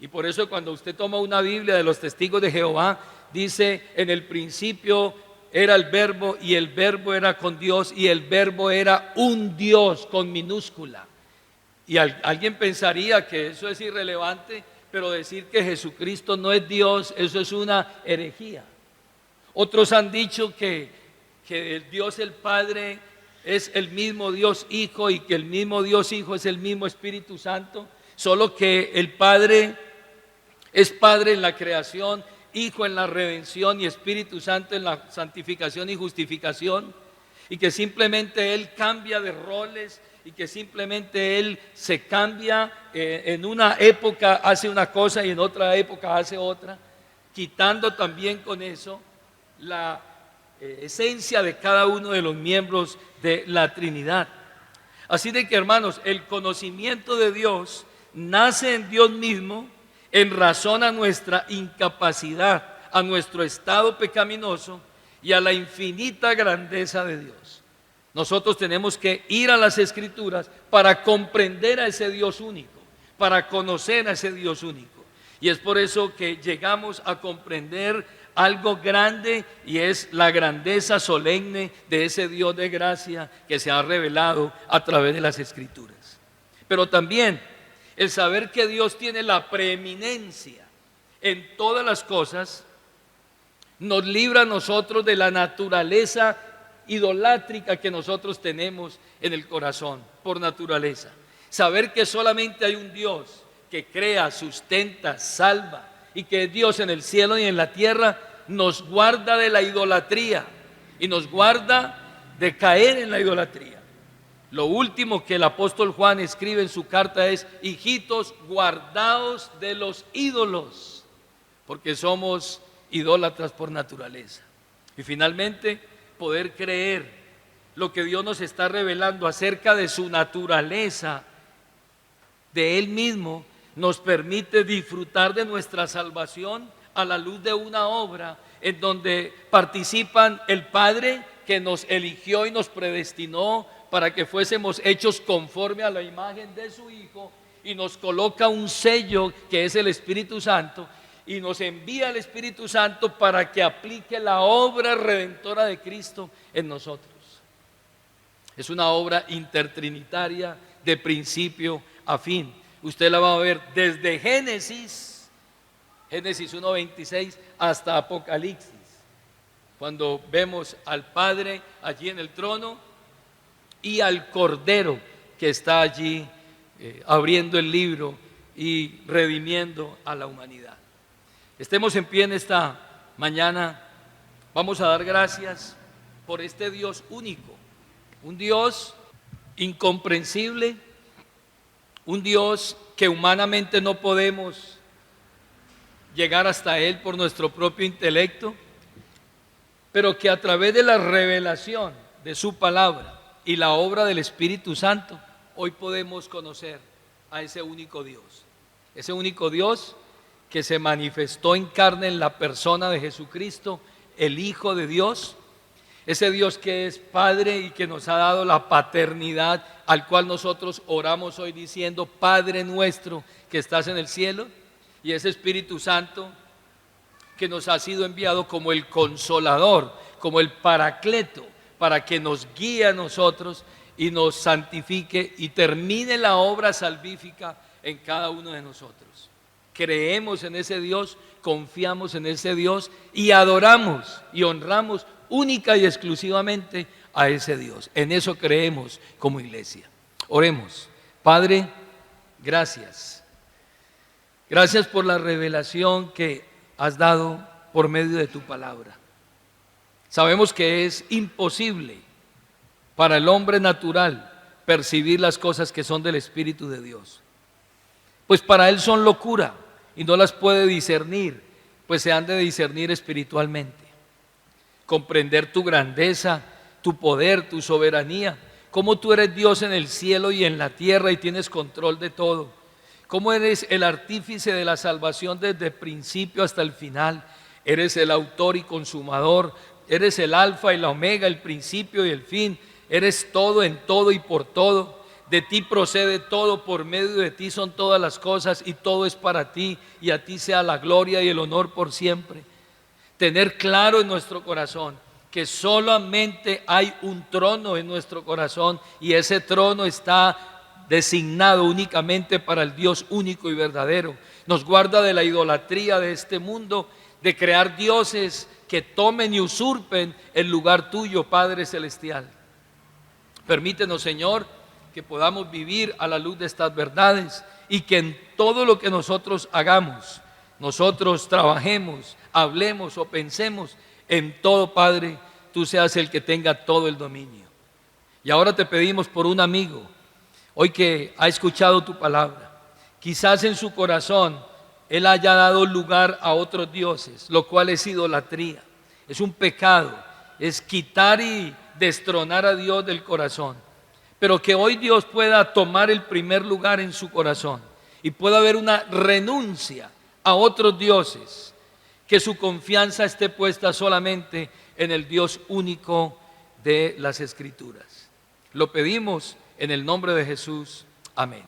Y por eso cuando usted toma una Biblia de los Testigos de Jehová, dice: en el principio era el Verbo, y el Verbo era con Dios, y el Verbo era un Dios con minúscula. Y alguien pensaría que eso es irrelevante, pero decir que Jesucristo no es Dios, eso es una herejía. Otros han dicho que el Dios el Padre es el mismo Dios Hijo, y que el mismo Dios Hijo es el mismo Espíritu Santo, solo que el Padre es Padre en la creación, Hijo en la redención y Espíritu Santo en la santificación y justificación, y que simplemente Él cambia de roles, y que simplemente Él se cambia, en una época hace una cosa y en otra época hace otra, quitando también con eso la esencia de cada uno de los miembros de la Trinidad. Así de que, hermanos, el conocimiento de Dios nace en Dios mismo en razón a nuestra incapacidad, a nuestro estado pecaminoso y a la infinita grandeza de Dios. Nosotros tenemos que ir a las Escrituras para comprender a ese Dios único, para conocer a ese Dios único. Y es por eso que llegamos a comprender algo grande, y es la grandeza solemne de ese Dios de gracia que se ha revelado a través de las Escrituras. Pero también el saber que Dios tiene la preeminencia en todas las cosas nos libra a nosotros de la naturaleza idolátrica que nosotros tenemos en el corazón por naturaleza. Saber que solamente hay un Dios que crea, sustenta, salva, y que es Dios en el cielo y en la tierra, nos guarda de la idolatría, y nos guarda de caer en la idolatría. Lo último que el apóstol Juan escribe en su carta es: hijitos, guardaos de los ídolos, porque somos idólatras por naturaleza. Y finalmente, poder creer lo que Dios nos está revelando acerca de su naturaleza, de Él mismo, nos permite disfrutar de nuestra salvación a la luz de una obra en donde participan el Padre, que nos eligió y nos predestinó para que fuésemos hechos conforme a la imagen de su Hijo, y nos coloca un sello que es el Espíritu Santo, y nos envía el Espíritu Santo para que aplique la obra redentora de Cristo en nosotros. Es una obra intertrinitaria de principio a fin. Usted la va a ver desde Génesis 1:26 hasta Apocalipsis, cuando vemos al Padre allí en el trono y al Cordero que está allí abriendo el libro y redimiendo a la humanidad. Estemos en pie en esta mañana. Vamos a dar gracias por este Dios único, un Dios incomprensible, un Dios que humanamente no podemos llegar hasta Él por nuestro propio intelecto, pero que a través de la revelación de su palabra y la obra del Espíritu Santo, hoy podemos conocer a ese único Dios que se manifestó en carne en la persona de Jesucristo, el Hijo de Dios, ese Dios que es Padre y que nos ha dado la paternidad, al cual nosotros oramos hoy diciendo: Padre nuestro que estás en el cielo, y ese Espíritu Santo que nos ha sido enviado como el Consolador, como el Paracleto, para que nos guíe a nosotros y nos santifique y termine la obra salvífica en cada uno de nosotros. Creemos en ese Dios, confiamos en ese Dios y adoramos y honramos única y exclusivamente a ese Dios. En eso creemos como iglesia. Oremos. Padre, gracias. Gracias por la revelación que has dado por medio de tu palabra. Sabemos que es imposible para el hombre natural percibir las cosas que son del Espíritu de Dios, pues para él son locura y no las puede discernir, pues se han de discernir espiritualmente. Comprender tu grandeza, tu poder, tu soberanía, cómo tú eres Dios en el cielo y en la tierra y tienes control de todo, cómo eres el artífice de la salvación desde el principio hasta el final, eres el autor y consumador, eres el alfa y la omega, el principio y el fin, eres todo en todo y por todo. De ti procede todo, por medio de ti son todas las cosas y todo es para ti, y a ti sea la gloria y el honor por siempre. Tener claro en nuestro corazón que solamente hay un trono en nuestro corazón, y ese trono está designado únicamente para el Dios único y verdadero. Nos guarda de la idolatría de este mundo, de crear dioses que tomen y usurpen el lugar tuyo, Padre Celestial. Permítenos, Señor, que podamos vivir a la luz de estas verdades, y que en todo lo que nosotros hagamos, nosotros trabajemos, hablemos o pensemos, en todo, Padre, tú seas el que tenga todo el dominio. Y ahora te pedimos por un amigo, hoy que ha escuchado tu palabra, quizás en su corazón él haya dado lugar a otros dioses, lo cual es idolatría, es un pecado, es quitar y destronar a Dios del corazón. Pero que hoy Dios pueda tomar el primer lugar en su corazón y pueda haber una renuncia a otros dioses, que su confianza esté puesta solamente en el Dios único de las Escrituras. Lo pedimos en el nombre de Jesús. Amén.